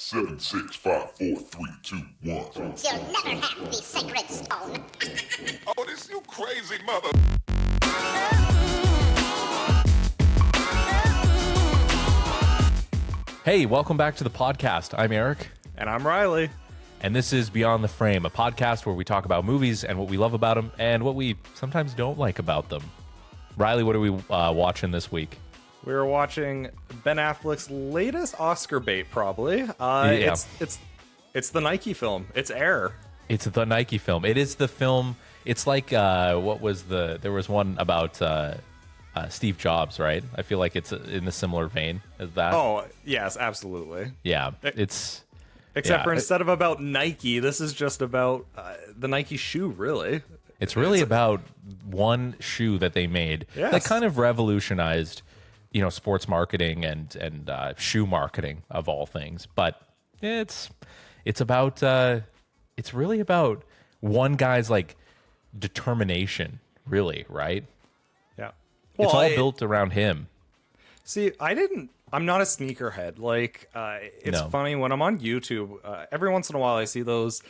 Seven, six, five, four, three, two, one. You'll never have the sacred stone. Oh, this you crazy mother. Hey, welcome back to the podcast. I'm Eric. And I'm Riley. And this is Beyond the Frame, a podcast where we talk about movies and what we love about them and what we sometimes don't like about them. Riley, what are we watching this week? We were watching Ben Affleck's latest Oscar bait, probably. Yeah. It's the Nike film. It's Air. It's the Nike film. It is the film. It's like, there was one about Steve Jobs, right? I feel like it's in a similar vein as that. Oh, yes, absolutely. Yeah, Except for instead of about Nike, this is just about the Nike shoe, really. It's really about one shoe that they made that kind of revolutionized, sports marketing and shoe marketing of all things. But it's about it's really about one guy's like determination, really, right? Yeah. It's all built around him. See, I'm not a sneakerhead. Like, it's funny when I'm on YouTube. Every once in a while, I see those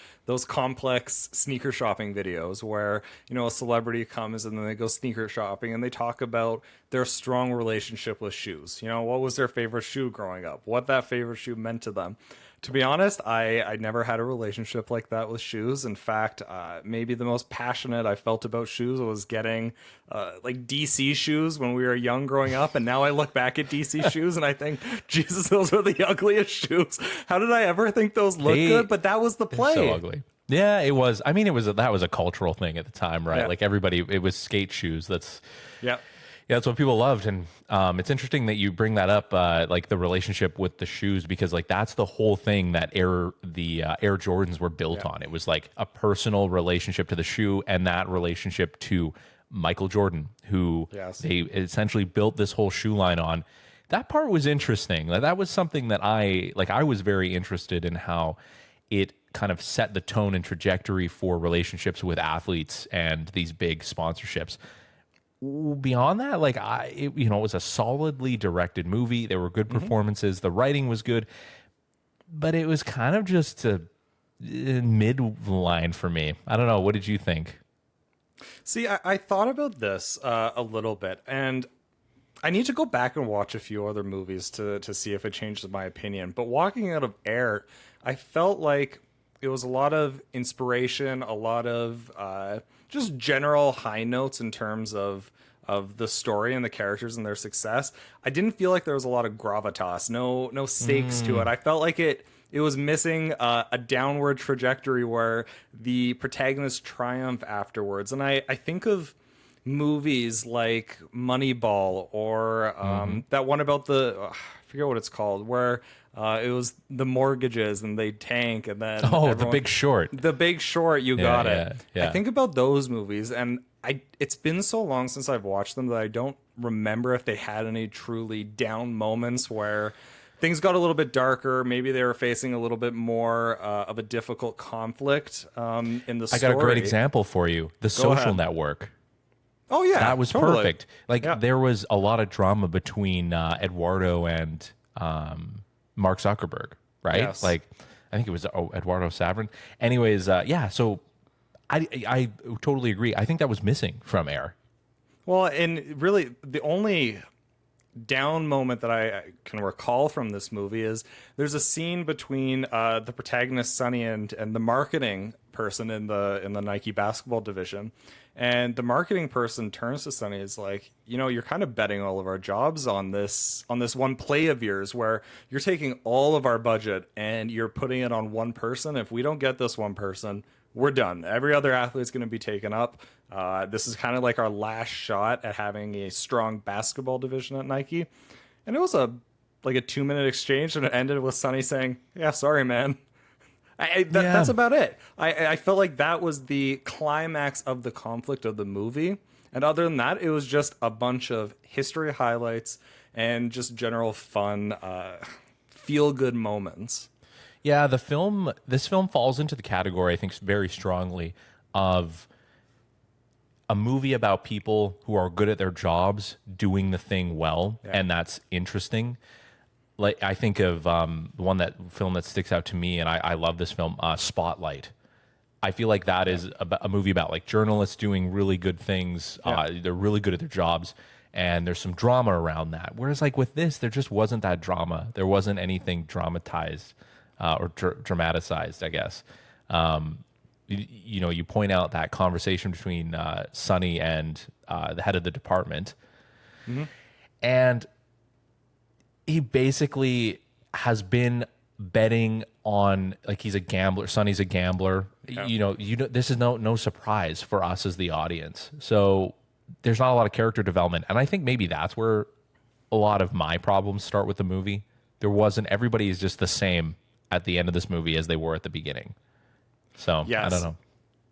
complex sneaker shopping videos where a celebrity comes and then they go sneaker shopping and they talk about their strong relationship with shoes. What was their favorite shoe growing up? What that favorite shoe meant to them. To be honest, I never had a relationship like that with shoes. In fact, maybe the most passionate I felt about shoes was getting like DC shoes when we were young growing up. And now I look back at DC shoes and I think, Jesus, those are the ugliest shoes. How did I ever think those looked good? But that was the play. So ugly. Yeah, it was. I mean, that was a cultural thing at the time, right? Yeah. Like everybody, it was skate shoes. Yeah. Yeah, that's what people loved, and it's interesting that you bring that up, like the relationship with the shoes, because like that's the whole thing that Air Jordans were built on. It was like a personal relationship to the shoe, and that relationship to Michael Jordan, who they essentially built this whole shoe line on. That part was interesting. That was something that I was very interested in how it kind of set the tone and trajectory for relationships with athletes and these big sponsorships. Beyond that, it was a solidly directed movie. There were good performances. The writing was good, but it was kind of just a midline for me. I don't know. What did you think? See, I thought about this a little bit, and I need to go back and watch a few other movies to see if it changes my opinion. But walking out of Air, I felt like it was a lot of inspiration, a lot of just general high notes in terms of the story and the characters and their success. I didn't feel like there was a lot of gravitas, no stakes to it. I felt like it was missing a downward trajectory where the protagonist triumph afterwards. And I think of movies like Moneyball or that one about I forget what it's called, where it was the mortgages and they tank and then The Big Short. The Big Short, you got it. Yeah. I think about those movies, and it's been so long since I've watched them that I don't remember if they had any truly down moments where things got a little bit darker. Maybe they were facing a little bit more of a difficult conflict in the story. I got a great example for you. The Social Network. Oh, yeah. That was totally perfect. There was a lot of drama between Eduardo and Mark Zuckerberg, right? Yes. I think it was Eduardo Saverin. Anyways, so I totally agree. I think that was missing from Air. Well, and really, the only down moment that I can recall from this movie is there's a scene between the protagonist Sonny and the marketing person in the Nike basketball division, and the marketing person turns to Sonny and is like, you're kind of betting all of our jobs on this one play of yours where you're taking all of our budget and you're putting it on one person. If we don't get this one person, we're done. Every other athlete's going to be taken up. This is kind of like our last shot at having a strong basketball division at Nike. And it was a 2-minute exchange, and it ended with Sonny saying, "Yeah, sorry, man." That's about it. I felt like that was the climax of the conflict of the movie. And other than that, it was just a bunch of history highlights and just general fun, feel-good moments. Yeah, this film falls into the category, I think, very strongly of a movie about people who are good at their jobs doing the thing well, and that's interesting. like I think of one film that sticks out to me, and I love this film, Spotlight. I feel like that is a movie about like journalists doing really good things. They're really good at their jobs, and there's some drama around that. Whereas like with this, there just wasn't that drama. There wasn't anything dramatized or dramatized, I guess. You point out that conversation between Sonny and the head of the department, and he basically has been betting on, like, he's a gambler. Sonny's a gambler. Yeah. This is no surprise for us as the audience. So there's not a lot of character development, and I think maybe that's where a lot of my problems start with the movie. Everybody is just the same at the end of this movie as they were at the beginning. So yes. I don't know.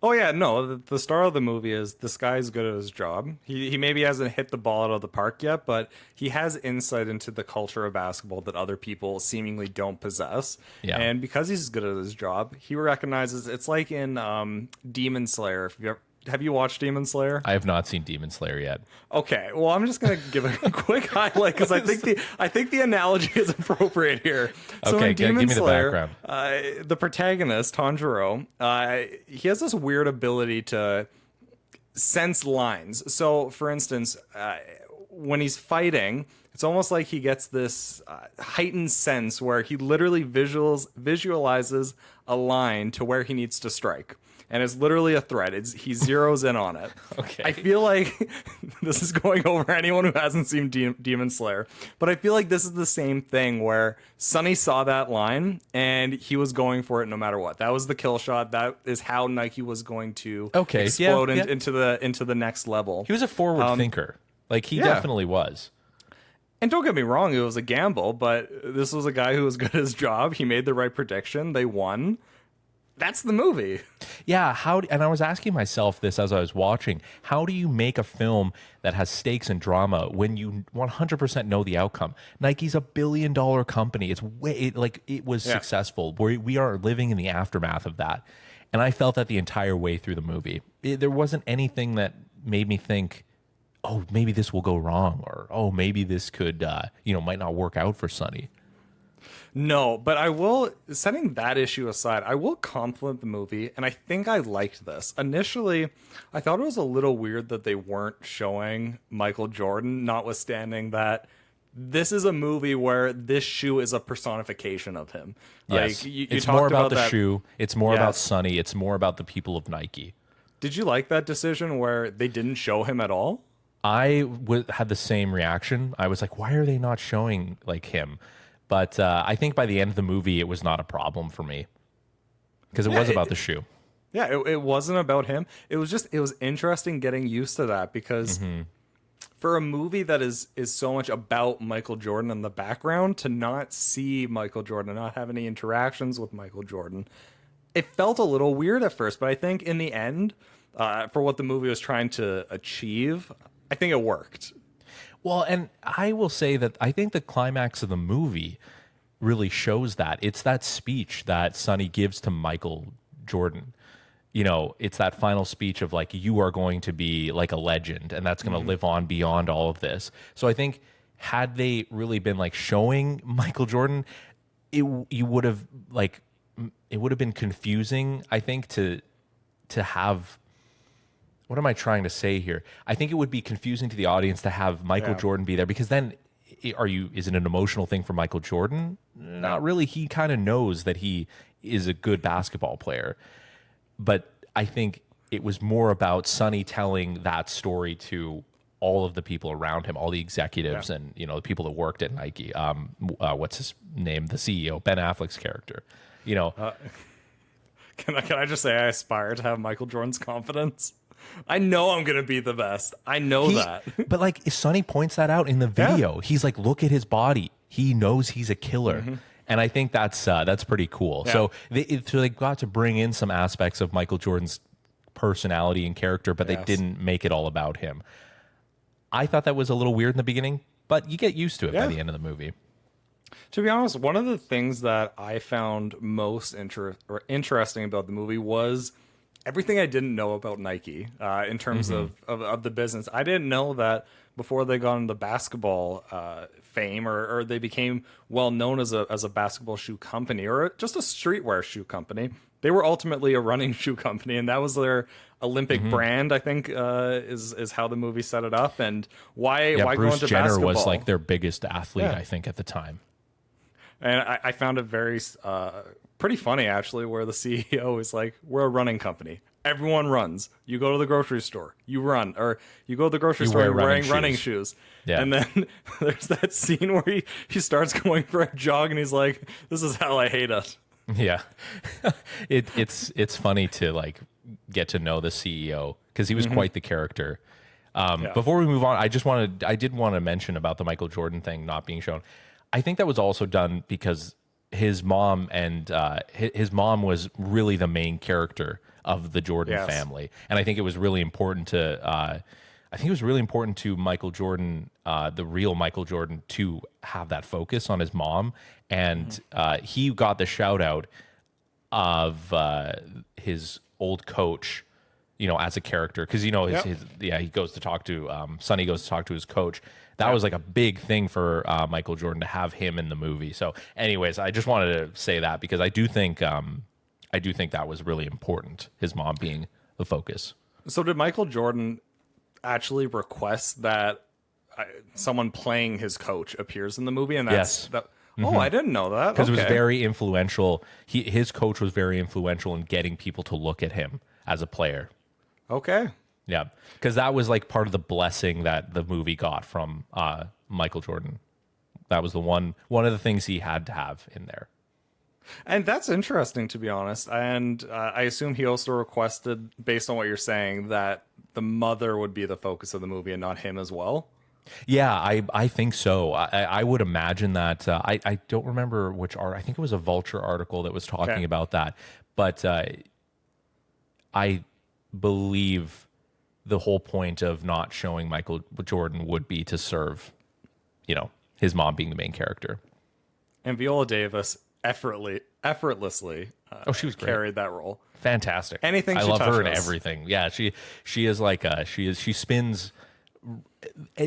Oh yeah, no. The star of the movie is this guy's good at his job. He maybe hasn't hit the ball out of the park yet, but he has insight into the culture of basketball that other people seemingly don't possess. Yeah. And because he's good at his job, he recognizes it's like in Demon Slayer. Have you watched Demon Slayer? I have not seen Demon Slayer yet. Okay, well, I'm just gonna give a quick highlight because I think the analogy is appropriate here. So okay, in Demon give me Slayer, the background. The protagonist Tanjiro, he has this weird ability to sense lines. So, for instance, when he's fighting, it's almost like he gets this heightened sense where he literally visualizes a line to where he needs to strike. And it's literally a threat. He zeroes in on it. Okay. I feel like this is going over anyone who hasn't seen Demon Slayer, but I feel like this is the same thing where Sonny saw that line and he was going for it no matter what. That was the kill shot. That is how Nike was going to explode into the next level. He was a forward thinker. Like he definitely was. And don't get me wrong, it was a gamble, but this was a guy who was good at his job. He made the right prediction. They won. That's the movie. Yeah, and I was asking myself this as I was watching. How do you make a film that has stakes and drama when you 100% know the outcome? Nike's $1 billion company. It was successful. We are living in the aftermath of that. And I felt that the entire way through the movie. There wasn't anything that made me think, oh, maybe this will go wrong, or oh, maybe this could might not work out for Sonny. No, but I will, setting that issue aside, I will compliment the movie, and I think I liked this. Initially, I thought it was a little weird that they weren't showing Michael Jordan, notwithstanding that this is a movie where this shoe is a personification of him. Yes, like, you it's more about the shoe. It's more about Sonny. It's more about the people of Nike. Did you like that decision where they didn't show him at all? I had the same reaction. I was like, why are they not showing like him? But I think by the end of the movie, it was not a problem for me because it was about the shoe. Yeah, it wasn't about him. It was interesting getting used to that because for a movie that is so much about Michael Jordan in the background, to not see Michael Jordan, not have any interactions with Michael Jordan, it felt a little weird at first. But I think in the end, for what the movie was trying to achieve, I think it worked. Well, and I will say that I think the climax of the movie really shows that. It's that speech that Sonny gives to Michael Jordan. It's that final speech of like, you are going to be like a legend, and that's going to live on beyond all of this. So I think had they really been like showing Michael Jordan, it would have been confusing, I think, to have. What am I trying to say here? I think it would be confusing to the audience to have Michael Jordan be there, because then is it an emotional thing for Michael Jordan? Not really. He kind of knows that he is a good basketball player. But I think it was more about Sonny telling that story to all of the people around him, all the executives and the people that worked at Nike. What's his name? The CEO, Ben Affleck's character. Can I just say I aspire to have Michael Jordan's confidence? I know I'm going to be the best. I know that. But like Sonny points that out in the video. Yeah. He's like, look at his body. He knows he's a killer. And I think that's pretty cool. Yeah. So they got to bring in some aspects of Michael Jordan's personality and character, but they didn't make it all about him. I thought that was a little weird in the beginning, but you get used to it by the end of the movie. To be honest, one of the things that I found most interesting about the movie was everything I didn't know about Nike in terms of the business. I didn't know that before they got into basketball fame, or they became well known as a basketball shoe company, or just a streetwear shoe company. They were ultimately a running shoe company, and that was their Olympic brand, I think, is how the movie set it up. And why go Bruce into Jenner basketball? was like their biggest athlete, Yeah. I think, at the time. And I found it very pretty funny, actually, where the CEO is like, we're a running company. Everyone runs. You go to the grocery store, you run. Or you go to the grocery store, wear you're wearing running running shoes. shoes. Yeah. And then there's that scene where he starts going for a jog, and he's like, this is how I hate it. Yeah. It's funny to like get to know the CEO because he was quite the character. Before we move on, I did want to mention about the Michael Jordan thing not being shown. I think that was also done because his mom and his mom was really the main character of the Jordan family, and I think it was really important to Michael Jordan, the real Michael Jordan, to have that focus on his mom, and he got the shout out of his old coach, as a character, because he goes to talk to Sonny goes to talk to his coach. That was like a big thing for Michael Jordan to have him in the movie. So, anyways, I just wanted to say that because I do think that was really important. His mom being the focus. So did Michael Jordan actually request that someone playing his coach appears in the movie? And that's Yes. Oh, I didn't know that. Because it was very influential. His coach was very influential in getting people to look at him as a player. Okay. Yeah, because that was like part of the blessing that the movie got from Michael Jordan. That was one of the things he had to have in there. And that's interesting, to be honest. And I assume he also requested, based on what you're saying, that the mother would be the focus of the movie and not him as well. Yeah, I think so. I would imagine that. I don't remember which art. I think it was a Vulture article that was talking about that. But I believe the whole point of not showing Michael Jordan would be to serve, his mom being the main character. And Viola Davis effortlessly She was great. carried that role. Fantastic. Anything I she love her in touches. everything. Yeah, she is like she spins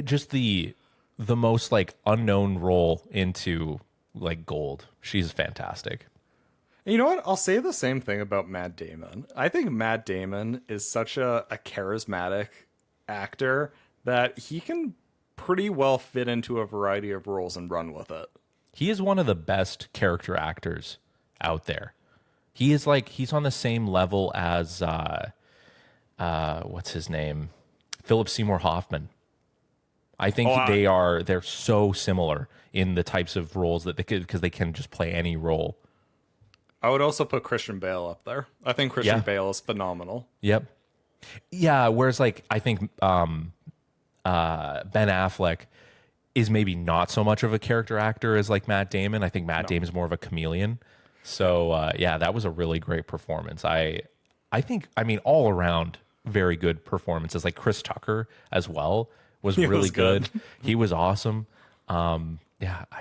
just the most like unknown role into like gold. She's fantastic. You know what? I'll say the same thing about Matt Damon. I think Matt Damon is such a charismatic actor that he can pretty well fit into a variety of roles and run with it. He is one of the best character actors out there. He is like, he's on the same level as what's his name? Philip Seymour Hoffman. I think they're so similar in the types of roles that they could, because they can just play any role. I would also put Christian Bale up there. I think Christian Bale is phenomenal. Yep. Yeah, whereas like I think Ben Affleck is maybe not so much of a character actor as like Matt Damon. I think Matt Damon's more of a chameleon. So that was a really great performance. I think, all around very good performances. Like Chris Tucker as well was really good. He was awesome. I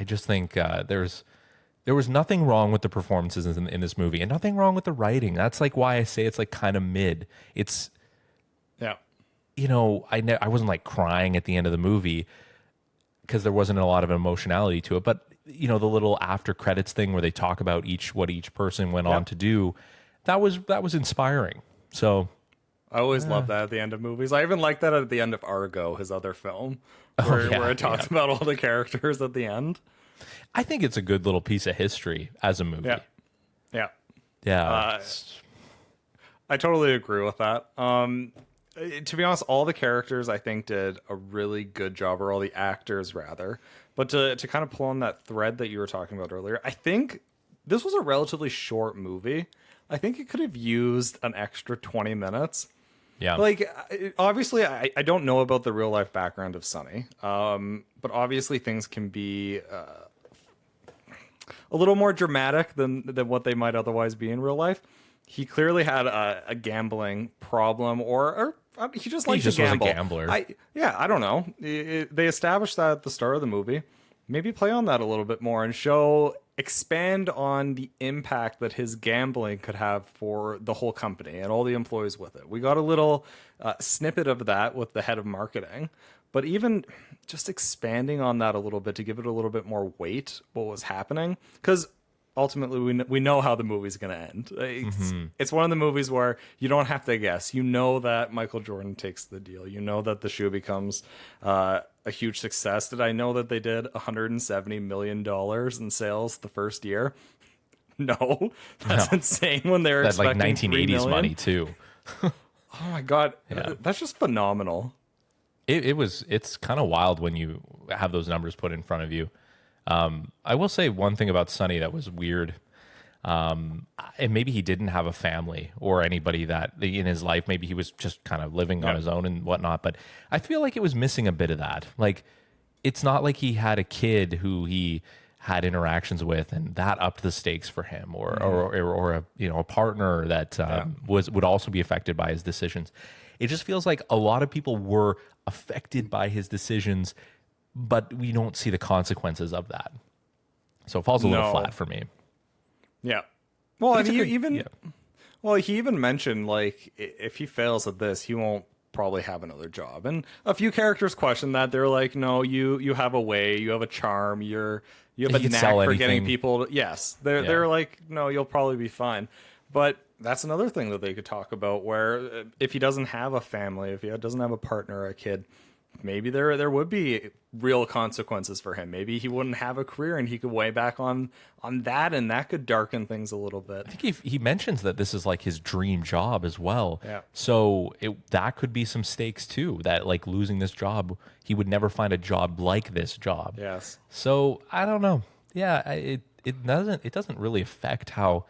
just think there was nothing wrong with the performances in this movie, and nothing wrong with the writing. That's like why I say it's like kind of mid. It's, I wasn't like crying at the end of the movie because there wasn't a lot of emotionality to it. But the little after credits thing where they talk about what each person went on to do, that was inspiring. So I always love that at the end of movies. I even like that at the end of Argo, his other film, where it talks about all the characters at the end. I think it's a good little piece of history as a movie. Yeah. I totally agree with that. To be honest, all the characters I think did a really good job, or all the actors rather. But to kind of pull on that thread that you were talking about earlier, I think this was a relatively short movie. I think it could have used an extra 20 minutes. Yeah. Like, obviously, I don't know about the real life background of Sonny. But obviously things can be a little more dramatic than what they might otherwise be in real life. He clearly had a gambling problem, or he just liked to gamble. Was a gambler. I don't know. They established that at the start of the movie. Maybe play on that a little bit more and show expand on the impact that his gambling could have for the whole company and all the employees with it. We got a little snippet of that with the head of marketing, but even just expanding on that a little bit to give it a little bit more weight, what was happening, because ultimately we know how the movie's going to end. It's one of the movies where you don't have to guess. You know that Michael Jordan takes the deal. You know that the shoe becomes a huge success. Did I know that they did $170 million in sales the first year? No, that's insane. When they're That's like expecting 1980s $3 million. money too. Oh my god, Yeah. that's just phenomenal. It's kind of wild when you have those numbers put in front of you. I will say one thing about Sonny that was weird. And maybe he didn't have a family or anybody that in his life. Maybe he was just kind of living on his own and whatnot. But I feel like it was missing a bit of that. Like, it's not like he had a kid who he had interactions with and that upped the stakes for him, or a a partner that would also be affected by his decisions. It just feels like a lot of people were affected by his decisions, but we don't see the consequences of that. So it falls a little flat for me. Yeah. Well, and he he even mentioned, like, if he fails at this, he won't probably have another job. And a few characters question that. They're like, no, you have a way, you have a charm, you have a can knack sell for getting anything. people to, yes. They're like, no, you'll probably be fine. But that's another thing that they could talk about, where if he doesn't have a family, if he doesn't have a partner or a kid, maybe there would be real consequences for him. Maybe he wouldn't have a career and he could weigh back on that, and that could darken things a little bit. I think he mentions that this is like his dream job as well. Yeah. So that could be some stakes too, that like losing this job, he would never find a job like this job. Yes. So I don't know. Yeah, it doesn't really affect how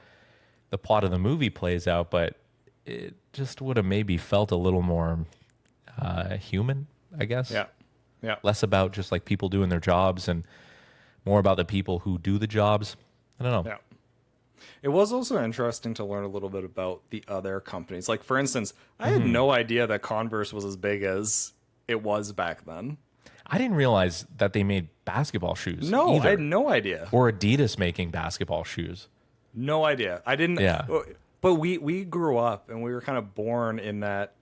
the plot of the movie plays out, but it just would have maybe felt a little more human, I guess. Yeah. Yeah. Less about just like people doing their jobs and more about the people who do the jobs. I don't know. Yeah. It was also interesting to learn a little bit about the other companies. Like, for instance, I had no idea that Converse was as big as it was back then. I didn't realize that they made basketball shoes. No, either. I had no idea. Or Adidas making basketball shoes. No idea. I didn't. Yeah. But we grew up and we were kind of born in that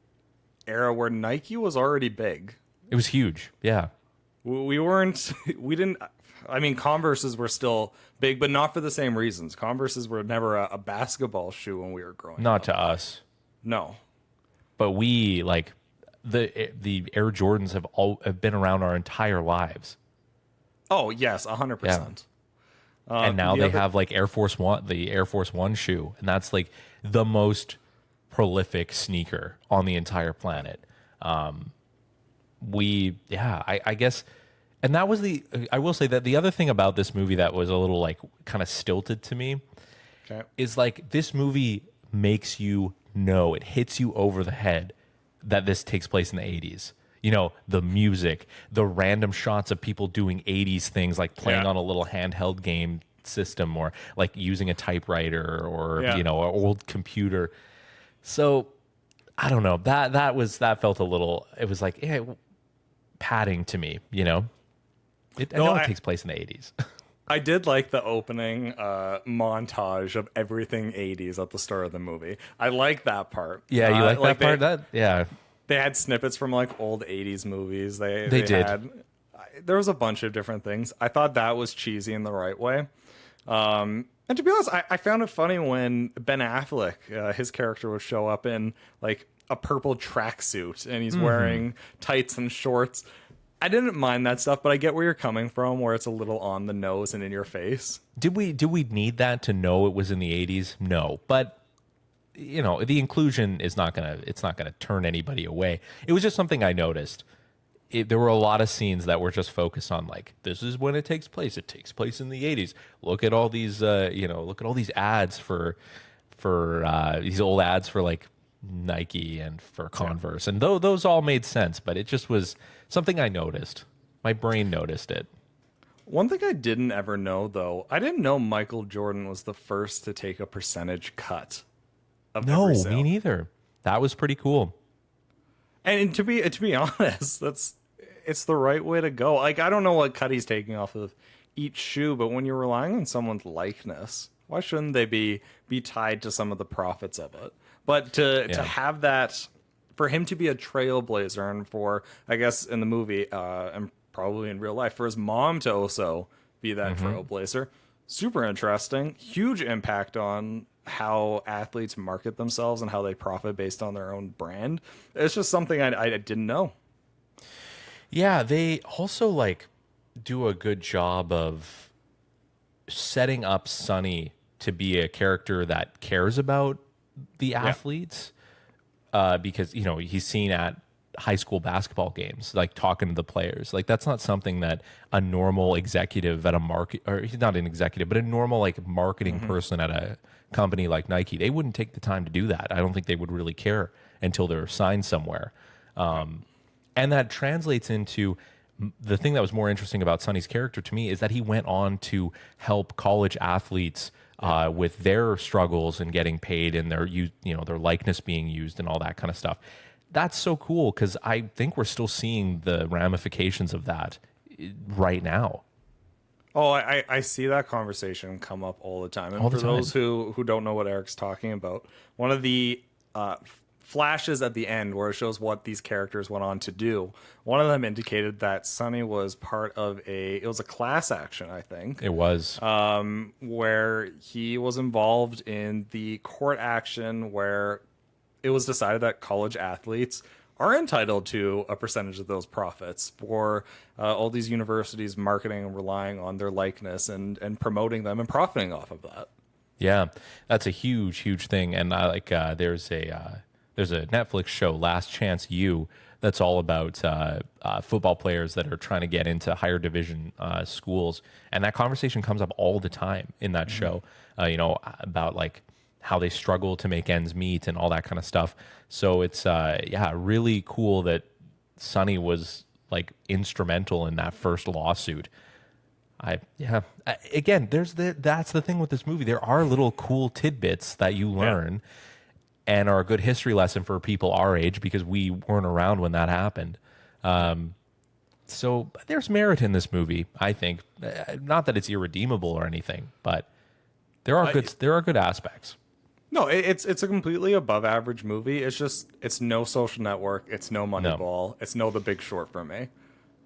era where Nike was already big. It was huge. Yeah. We weren't. We didn't. I mean, Converses were still big, but not for the same reasons. Converses were never a basketball shoe when we were growing up. Not to us. No. But we like the Air Jordans have been around our entire lives. Oh yes, 100%. And now the they other- have like Air Force One shoe, and that's like the most prolific sneaker on the entire planet. I guess, and that was I will say that the other thing about this movie that was a little like kind of stilted to me Okay. is like this movie makes you know, it hits you over the head that this takes place in the 80s. You know, the music, the random shots of people doing 80s things like playing Yeah. on a little handheld game system or like using a typewriter or, Yeah. you know, an old computer. So I don't know. That felt a little, it was like, padding to me, you know? I know it takes place in the 80s. I did like the opening montage of everything 80s at the start of the movie. I like that part. Yeah, you like that part? They had snippets from like old 80s movies. They did. There was a bunch of different things. I thought that was cheesy in the right way. And to be honest, I found it funny when Ben Affleck, his character, would show up in like a purple tracksuit and he's wearing tights and shorts. I didn't mind that stuff, but I get where you're coming from, where it's a little on the nose and in your face. Did we need that to know it was in the 80s? No, but you know, the inclusion is not gonna turn anybody away. It was just something I noticed. There were a lot of scenes that were just focused on like, this is when it takes place. It takes place in the 80s. Look at all these look at all these ads for these old ads for like Nike and for Converse, and those all made sense, but it just was something I noticed. My brain noticed it. One thing I didn't ever know, though, I didn't know Michael Jordan was the first to take a percentage cut of No, every sale. me neither. That was pretty cool. And to be honest, it's the right way to go. Like, I don't know what cut he's taking off of each shoe, but when you're relying on someone's likeness, why shouldn't they be tied to some of the profits of it? But to have that, for him to be a trailblazer, and for, I guess in the movie and probably in real life, for his mom to also be that trailblazer, super interesting. Huge impact on how athletes market themselves and how they profit based on their own brand. It's just something I didn't know. Yeah, they also like do a good job of setting up Sonny to be a character that cares about the athletes, because you know he's seen at high school basketball games, like talking to the players. Like that's not something that a normal executive at a market, or he's not an executive, but a normal like marketing person at a company like Nike, they wouldn't take the time to do that. I don't think they would really care until they're signed somewhere. And that translates into the thing that was more interesting about Sonny's character to me is that he went on to help college athletes with their struggles and getting paid and their their likeness being used and all that kind of stuff. That's so cool because I think we're still seeing the ramifications of that right now. Oh, I see that conversation come up all the time. And for those who don't know what Eric's talking about, one of the flashes at the end where it shows what these characters went on to do, one of them indicated that Sonny was part of it was a class action, I think. It was. Where he was involved in the court action where it was decided that college athletes are entitled to a percentage of those profits for all these universities marketing and relying on their likeness and promoting them and profiting off of that. Yeah, that's a huge thing. And I like there's a Netflix show, Last Chance U, that's all about football players that are trying to get into higher division schools. And that conversation comes up all the time in that show, about like how they struggle to make ends meet and all that kind of stuff. So it's, really cool that Sonny was like instrumental in that first lawsuit. Again, that's the thing with this movie. There are little cool tidbits that you learn and are a good history lesson for people our age because we weren't around when that happened. So there's merit in this movie, I think. Not that it's irredeemable or anything, but there are good aspects. No, it's a completely above average movie. It's no Social Network. It's no Moneyball. It's no The Big Short for me.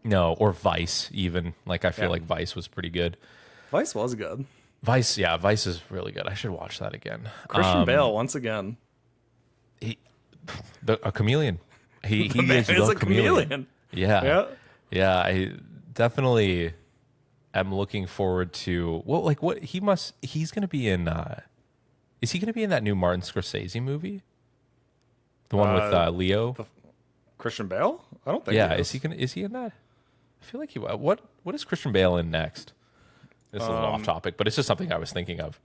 No, or Vice even. Like I feel like Vice was pretty good. Vice was good. Vice is really good. I should watch that again. Christian Bale once again. A chameleon. He is a chameleon. Yeah. I definitely am looking forward to he's going to be in. Is he going to be in that new Martin Scorsese movie? The one with Leo? Christian Bale? I don't think. Yeah, is he in that? I feel like he. What is Christian Bale in next? This is a little off topic, but it's just something I was thinking of.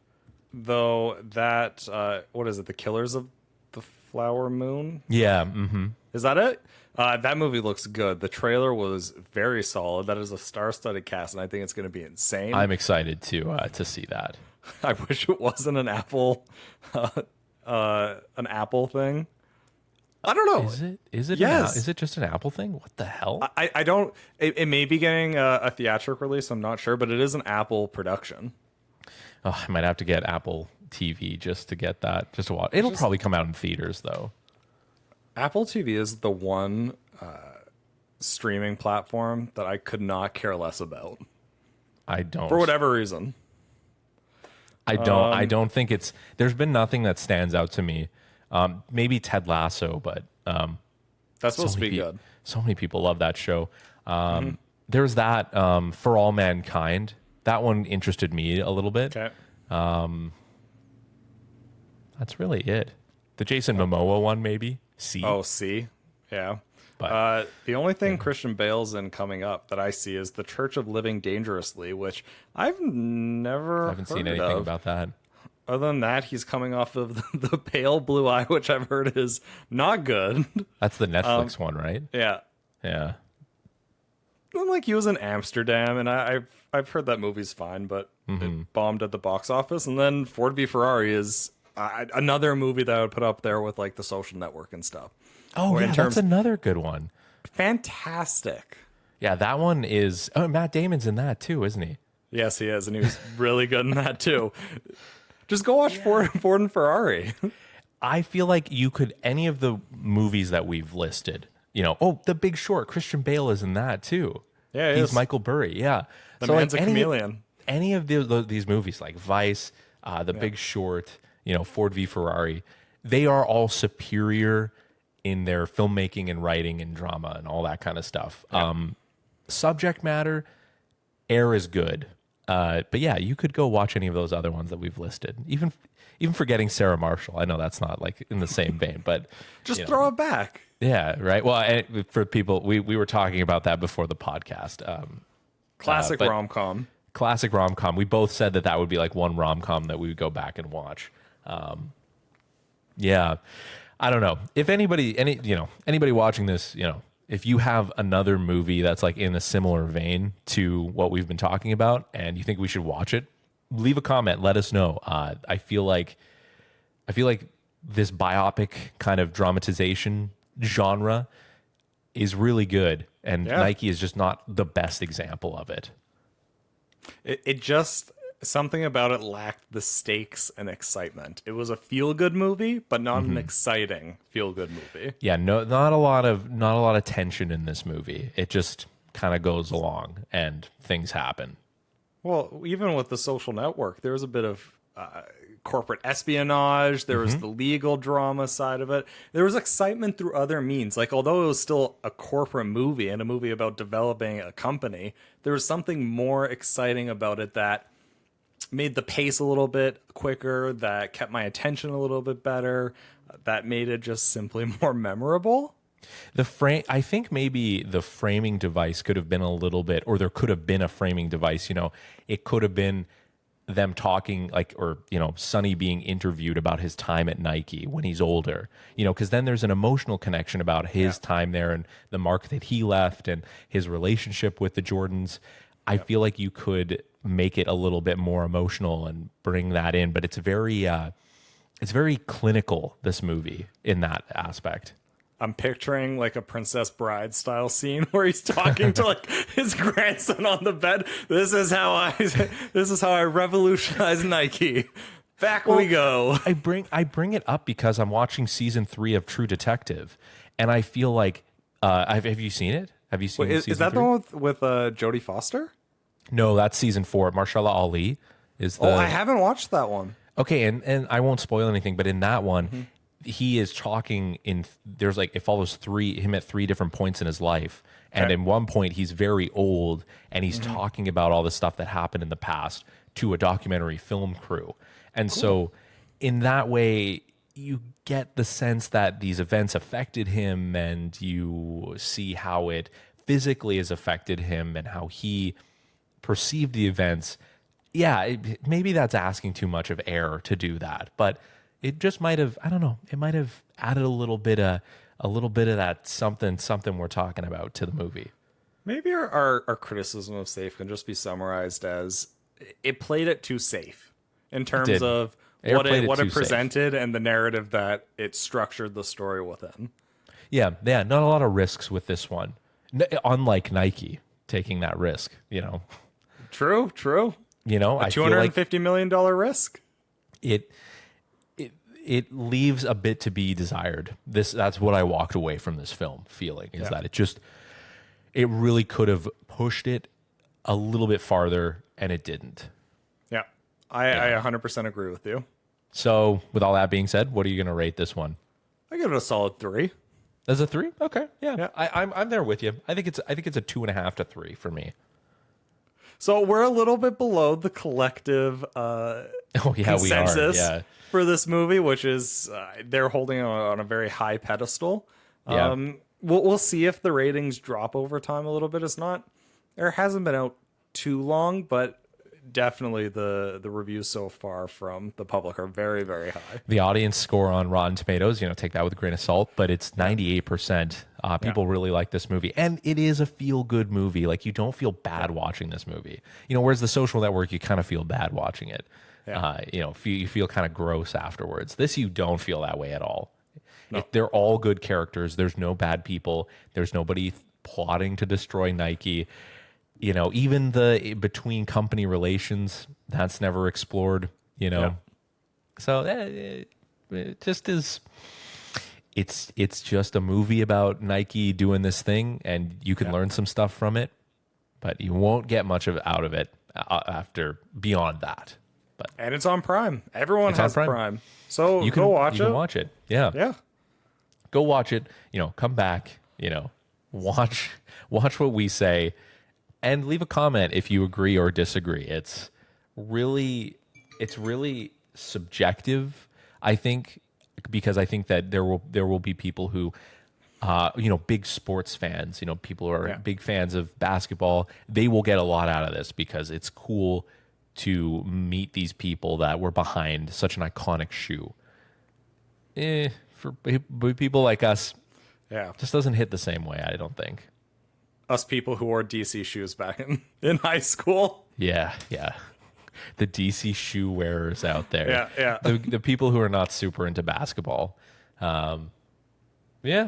Though that what is it? The Killers of the Flower Moon? Yeah. Mm-hmm. Is that it? That movie looks good. The trailer was very solid. That is a star-studded cast, and I think it's going to be insane. I'm excited to see that. I wish it wasn't an Apple thing. I don't know. Is it? Yes. Is it just an Apple thing? What the hell? I don't. It may be getting a theatrical release. I'm not sure, but it is an Apple production. Oh, I might have to get Apple TV just to get that. Just to watch. It'll probably come out in theaters though. Apple TV is the one streaming platform that I could not care less about. I don't. For whatever reason. I don't think it's. There's been nothing that stands out to me. Maybe Ted Lasso, but that's supposed to be good. So many people love that show. There's that For All Mankind. That one interested me a little bit. Okay. That's really it. The Jason Momoa one, maybe. See, yeah. But the only thing Christian Bale's in coming up that I see is The Church of Living Dangerously, which I haven't seen anything about that. Other than that, he's coming off of the Pale Blue Eye, which I've heard is not good. That's the Netflix one, right? Yeah. Yeah. And like he was in Amsterdam, and I've heard that movie's fine, but it bombed at the box office. And then Ford v Ferrari is another movie that I would put up there with like The Social Network and stuff. Oh, yeah, that's another good one. Fantastic. Yeah, that one is. Oh, Matt Damon's in that too, isn't he? Yes, he is, and he was really good in that too. Just go watch Ford and Ferrari. I feel like you could, any of the movies that we've listed, The Big Short, Christian Bale is in that too. Yeah, he's is. Michael Burry. Yeah, The man's a chameleon. Any of these movies like Vice, The Big Short, Ford v Ferrari, they are all superior in their filmmaking and writing and drama and all that kind of stuff. Subject matter, Air is good. But yeah, you could go watch any of those other ones that we've listed. Even forgetting Sarah Marshall. I know that's not like in the same vein, but just throw it back. Yeah, right. Well, for people, we were talking about that before the podcast. Classic rom-com. Classic rom-com. We both said that would be like one rom-com that we would go back and watch. Yeah, I don't know if anybody watching this, if you have another movie that's like in a similar vein to what we've been talking about and you think we should watch it, leave a comment. Let us know. I feel like this biopic kind of dramatization genre is really good, and Nike is just not the best example of it. It just, something about it lacked the stakes and excitement. It was a feel-good movie, but not an exciting feel-good movie. Yeah, not a lot of tension in this movie. It just kind of goes along and things happen. Well, even with The Social Network, there was a bit of corporate espionage. There was the legal drama side of it. There was excitement through other means. Like, although it was still a corporate movie and a movie about developing a company, there was something more exciting about it that made the pace a little bit quicker, that kept my attention a little bit better, that made it just simply more memorable. I think maybe the framing device could have been a little bit, or there could have been a framing device, it could have been them talking Sonny being interviewed about his time at Nike when he's older, because then there's an emotional connection about his time there and the mark that he left and his relationship with the Jordans. I feel like you could make it a little bit more emotional and bring that in, but it's very clinical, this movie, in that aspect. I'm picturing like a Princess Bride style scene where he's talking to like his grandson on the bed. This is how I revolutionize Nike. Back we go. I bring it up because I'm watching season 3 of True Detective, and I feel like have you seen it? Have you seen is that 3? the one with Jodie Foster? No, that's season 4. Marshala Ali is the. Oh, I haven't watched that one. Okay, and I won't spoil anything, but in that one, he is talking there's like, it follows him at 3 different points in his life. And in one point, he's very old and he's talking about all the stuff that happened in the past to a documentary film crew. And so in that way, you get the sense that these events affected him, and you see how it physically has affected him and how he perceived the events. Yeah, maybe that's asking too much of Air to do that, but it just might have, I don't know, it might have added a little bit of that something we're talking about to the movie. Maybe our criticism of Safe can just be summarized as it played it too safe in terms of what it presented and the narrative that it structured the story within. Yeah, not a lot of risks with this one. Unlike Nike taking that risk, True. A $250 million risk. It leaves a bit to be desired. That's what I walked away from this film feeling, is that it really could have pushed it a little bit farther, and it didn't. Yeah, I 100% agree with you. So with all that being said, what are you going to rate this one? I give it a solid 3. As a 3? Okay, yeah. I'm there with you. I think it's a 2.5 to 3 for me. So we're a little bit below the collective consensus for this movie, which is they're holding it on a very high pedestal. Yeah. We'll see if the ratings drop over time a little bit. It hasn't been out too long, but definitely the reviews so far from the public are very, very high. The audience score on Rotten Tomatoes, take that with a grain of salt, but it's 98%. People really like this movie, and it is a feel-good movie. Like, you don't feel bad watching this movie. Whereas The Social Network, you kind of feel bad watching it. Yeah. You feel kind of gross afterwards. This, you don't feel that way at all. No. They're all good characters. There's no bad people. There's nobody plotting to destroy Nike. you know, even the between company relations, that's never explored, you know. Yeah. So it just is. It's just a movie about Nike doing this thing, and you can learn some stuff from it, but you won't get much out of it after beyond that. But And it's on Prime. Everyone It's on has Prime. Prime. So you can go watch you it. can watch it. Yeah. Yeah. Go watch it. You know, come back. You know, watch what we say, and leave a comment if you agree or disagree. It's really subjective, I think, because I think that there will be people who, you know, big sports fans, you know, people who are big fans of basketball, they will get a lot out of this because it's cool to meet these people that were behind such an iconic shoe. For people like us, Yeah. just doesn't hit the same way, I don't think. Us people who wore DC shoes back in high school. Yeah. The DC shoe wearers out there. Yeah. The people who are not super into basketball. Yeah,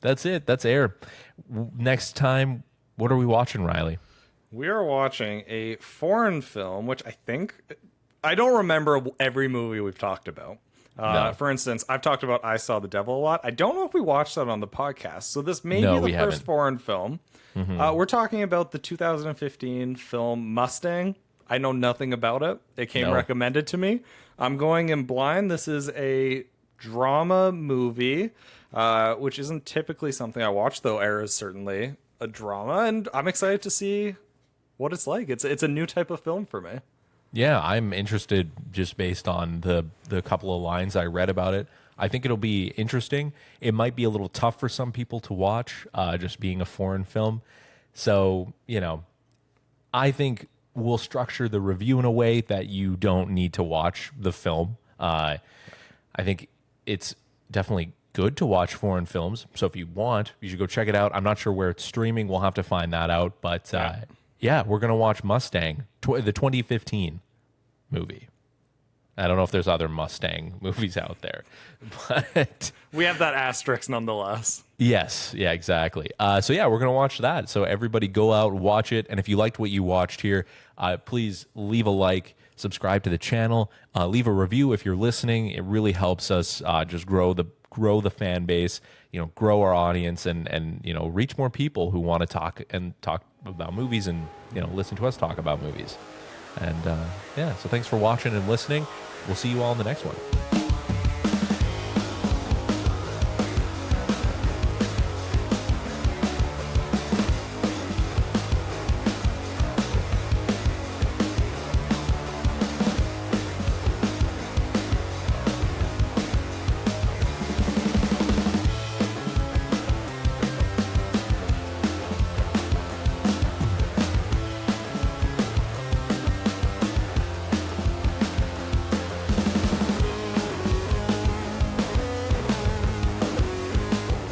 that's it. That's Air. Next time, what are we watching, Riley? We are watching a foreign film, which I don't remember every movie we've talked about. No. For instance, I've talked about I Saw the Devil a lot. I don't know if we watched that on the podcast. So this may No, be we the first haven't. foreign film. We're talking about the 2015 film Mustang. I know nothing about it. It came No. recommended to me. I'm going in blind. This is a drama movie, which isn't typically something I watch, though Air is certainly a drama, and I'm excited to see what it's like. It's a new type of film for me. Yeah, I'm interested just based on the couple of lines I read about it. I think it'll be interesting. It might be a little tough for some people to watch, just being a foreign film. So, you know, I think we'll structure the review in a way that you don't need to watch the film. I think it's definitely good to watch foreign films. So if you want, you should go check it out. I'm not sure where it's streaming. We'll have to find that out. But yeah, we're going to watch Mustang, the 2015 movie. I don't know if there's other Mustang movies out there, but We have that asterisk nonetheless. yes, yeah, exactly. So yeah, we're gonna watch that. So everybody, go out, watch it, and if you liked what you watched here, please leave a like, subscribe to the channel, leave a review if you're listening. It really helps us just grow the fan base, you know, grow our audience, and you know, reach more people who want to talk about movies and, you know, listen to us talk about movies. And yeah, so thanks for watching and listening. We'll see you all in the next one.